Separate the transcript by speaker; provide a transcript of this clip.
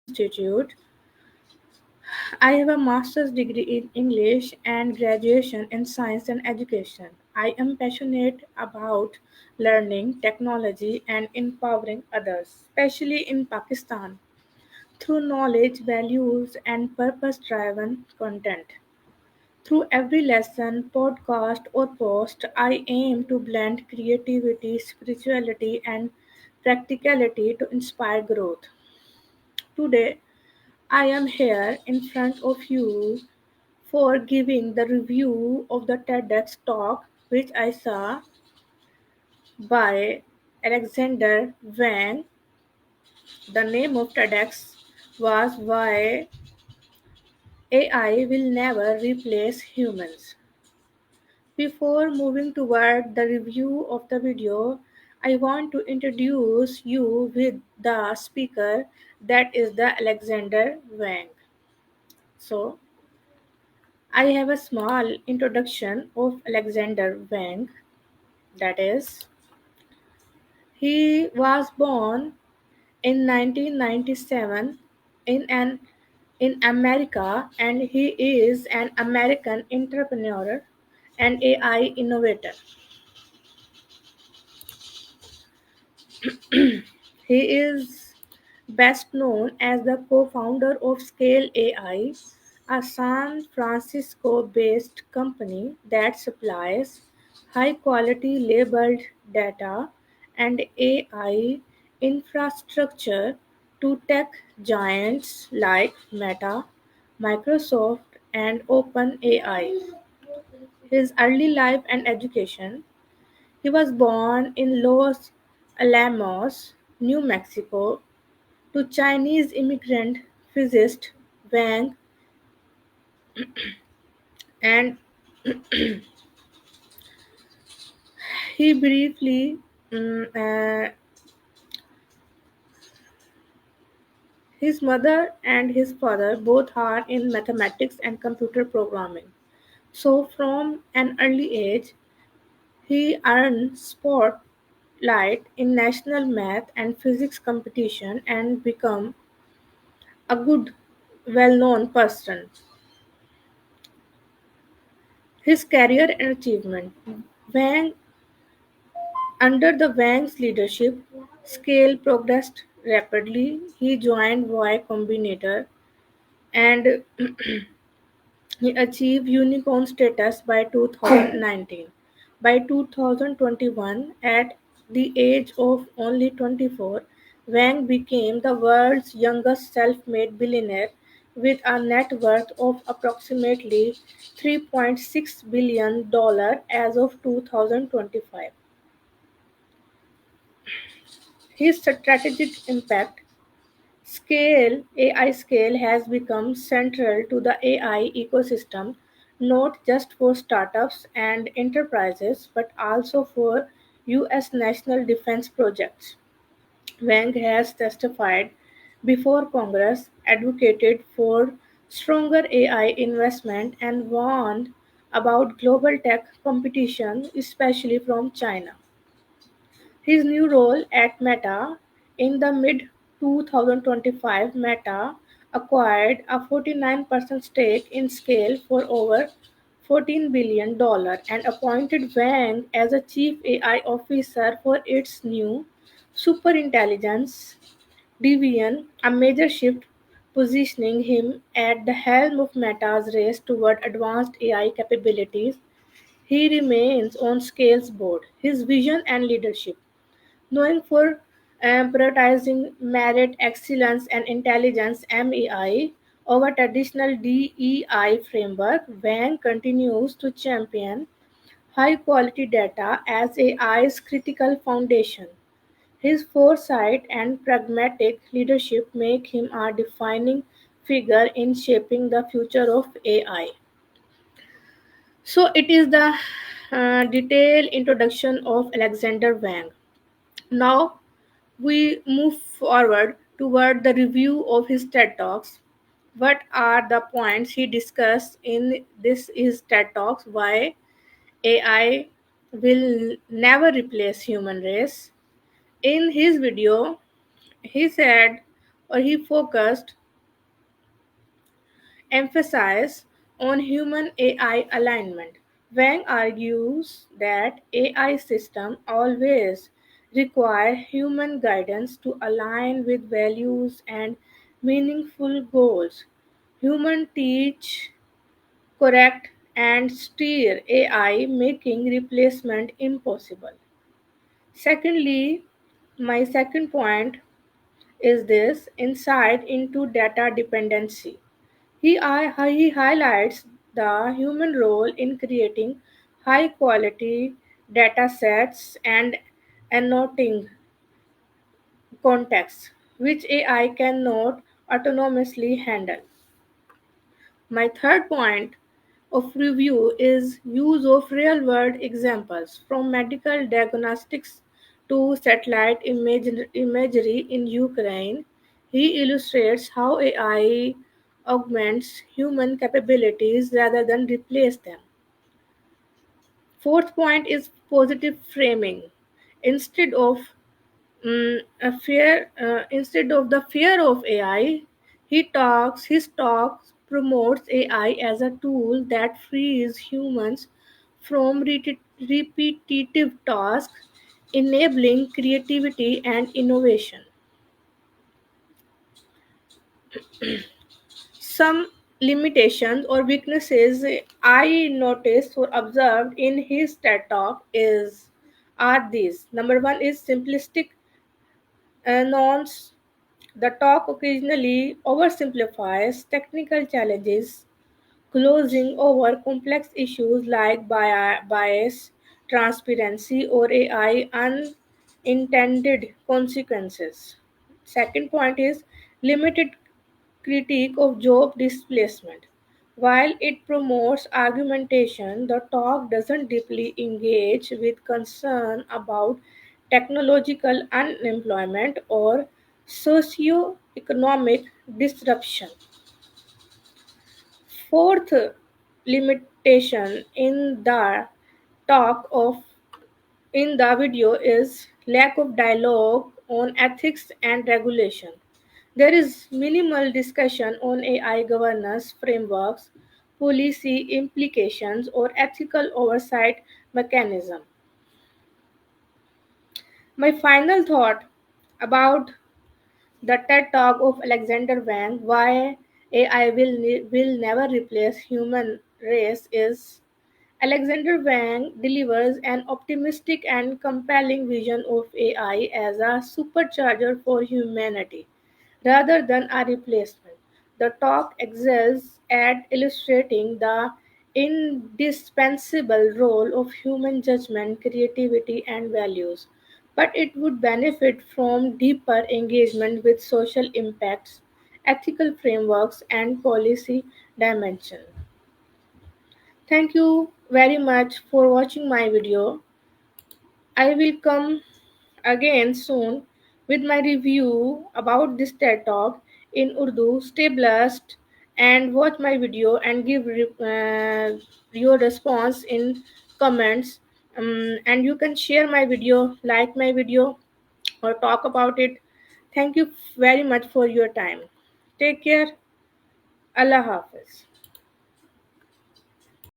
Speaker 1: Institute. I have a master's degree in English and graduation in science and education. I am passionate about learning, technology, and empowering others, especially in Pakistan, through knowledge, values, and purpose driven content. Through every lesson, podcast, or post, I aim to blend creativity, spirituality, and practicality to inspire growth. Today, I am here in front of you for giving the review of the TEDx talk which I saw by Alexander Wang. The name of TEDx was Why AI Will Never Replace Humans. Before moving toward the review of the video, I want to introduce you with the speaker, that is the Alexander Wang. So, I have a small introduction of Alexander Wang. That is, he was born in 1997 in America, and he is an American entrepreneur and AI innovator. He is best known as the co-founder of Scale AI, a San Francisco-based company that supplies high-quality labeled data and AI infrastructure to tech giants like Meta, Microsoft, and OpenAI. His early life and education: he was born in Los Alamos, New Mexico, to Chinese immigrant physicist Wang, and he briefly mm, uh, his mother and his father both are in mathematics and computer programming. So from an early age, he earned spotlight in national math and physics competition and become a good well-known person. His career and achievement: Wang, under the Wang's leadership, Scale progressed rapidly. He joined Y Combinator and he achieved unicorn status by 2019. By 2021, at the age of only 24, Wang became the world's youngest self-made billionaire with a net worth of approximately $3.6 billion as of 2025. His strategic impact: AI Scale has become central to the AI ecosystem, not just for startups and enterprises, but also for US national defense projects. Wang has testified before Congress, advocated for stronger AI investment, and warned about global tech competition, especially from China. His new role at Meta: in the mid 2025, Meta acquired a 49% stake in Scale for over $14 billion and appointed Wang as a chief AI officer for its new superintelligence division, a major shift positioning him at the helm of Meta's race toward advanced AI capabilities. He remains on Scale's board. His vision and leadership: known for prioritizing merit, excellence, and intelligence (MEI) over traditional DEI framework, Wang continues to champion high-quality data as AI's critical foundation. His foresight and pragmatic leadership make him a defining figure in shaping the future of AI. So, it is the detailed introduction of Alexander Wang. Now, we move forward toward the review of his TED Talks. What are the points he discussed in this is TED Talks? Why AI will never replace human race? In his video, he said or he focused emphasis on human AI alignment. Wang argues that AI systems always require human guidance to align with values and meaningful goals. Humans teach, correct, and steer AI, making replacement impossible. Secondly, my second point is this insight into data dependency. He highlights the human role in creating high quality data sets and annotating context, which AI cannot autonomously handle. My third point of review is use of real world examples from medical diagnostics to satellite imagery in Ukraine. He illustrates how AI augments human capabilities rather than replace them. Fourth point is positive framing. Instead of instead of the fear of AI, his talks promotes AI as a tool that frees humans from repetitive tasks, enabling creativity and innovation. Some limitations or weaknesses I noticed or observed in his TED talk is are these. Number one is simplistic nouns. The talk occasionally oversimplifies technical challenges, glossing over complex issues like bias, transparency, or AI unintended consequences. Second point is limited critique of job displacement. While it promotes argumentation, the talk doesn't deeply engage with concern about technological unemployment or socio-economic disruption. Fourth limitation talk of in the video is lack of dialogue on ethics and regulation. There is minimal discussion on AI governance frameworks, policy implications, or ethical oversight mechanism. My final thought about the TED Talk of Alexander Wang, Why AI will never replace human race is Alexander Wang delivers an optimistic and compelling vision of AI as a supercharger for humanity rather than a replacement. The talk excels at illustrating the indispensable role of human judgment, creativity, and values, but it would benefit from deeper engagement with social impacts, ethical frameworks, and policy dimension. Thank you very much for watching my video. I will come again soon with my review about this TED Talk in Urdu. Stay blessed and watch my video and give your response in comments. And you can share my video, like my video, or talk about it. Thank you very much for your time. Take care. Allah Hafiz.